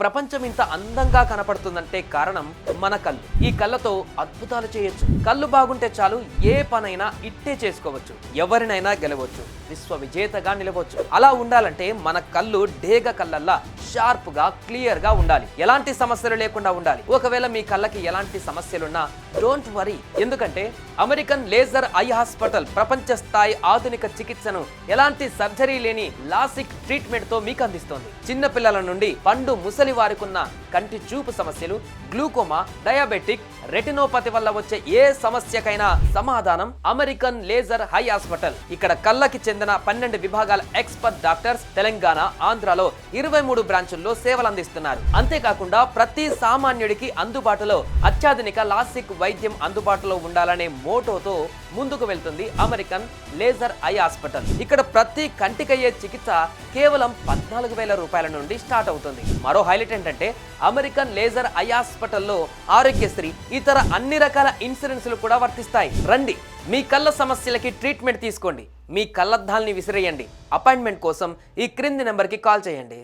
ప్రపంచం ఇంత అందంగా కనపడుతుందంటే కారణం మన కళ్ళు. ఈ కళ్ళతో అద్భుతాలు చేయొచ్చు. కళ్ళు బాగుంటే చాలు ఏ పనైనా ఇట్టే చేసుకోవచ్చు, ఎవరినైనా గెలవచ్చు, విశ్వ విజేతగా నిలవచ్చు. అలా ఉండాలంటే మన కళ్ళు డేగ కళ్ళల్లా షార్ప్ గా క్లియర్ గా ఉండాలి. ఎలాంటి సమస్యలు లేకుండా ఉండాలి. ఒకవేళ మీ కళ్ళకి ఎలాంటి సమస్యలున్నా డోంట్ వరీ, ఎందుకంటే అమెరికన్ లేజర్ ఐ హాస్పిటల్ ప్రపంచ స్థాయి ఆధునిక చికిత్సను ఎలాంటి సర్జరీ లేని లాసిక్ ట్రీట్మెంట్ తో మీకు అందిస్తోంది. చిన్న పిల్లల నుండి పండు ముసలి వారికున్న కంటి చూపు సమస్యలు, గ్లూకోమా, డయాబెటిక్, రెటినోపతి వల్ల వచ్చే ఏ సమస్యకైనా సమాధానం అమెరికన్ లేజర్ హై హాస్పిటల్. ఇక్కడ కళ్ళకి చెందిన 12 విభాగాల ఎక్స్పర్ట్ డాక్టర్స్ తెలంగాణ, ఆంధ్రాలో 23 బ్రాంచుల్లో సేవలు అందిస్తున్నారు. అంతేకాకుండా ప్రతి సామాన్యుడికి అందుబాటులో అత్యాధునిక లాసిక్ వైద్యం అందుబాటులో ఉండాలనే మోటోతో ముందుకు వెళ్తుంది అమెరికన్ లేజర్ ఐ హాస్పిటల్. ఇక్కడ ప్రతి కంటికయ్యే చికిత్స కేవలం 14,000 రూపాయల నుండి స్టార్ట్ అవుతుంది. మరో హైలైట్ ఏంటంటే అమెరికన్ లేజర్ ఐ హాస్పిటల్లో ఆరోగ్యశ్రీ, ఇతర అన్ని రకాల ఇన్సూరెన్స్లు కూడా వర్తిస్తాయి. రండి, మీ కళ్ళ సమస్యలకి ట్రీట్మెంట్ తీసుకోండి. మీ కళ్ళద్దాల్ని విసిరేయండి. అపాయింట్మెంట్ కోసం ఈ క్రింది నెంబర్కి కాల్ చేయండి.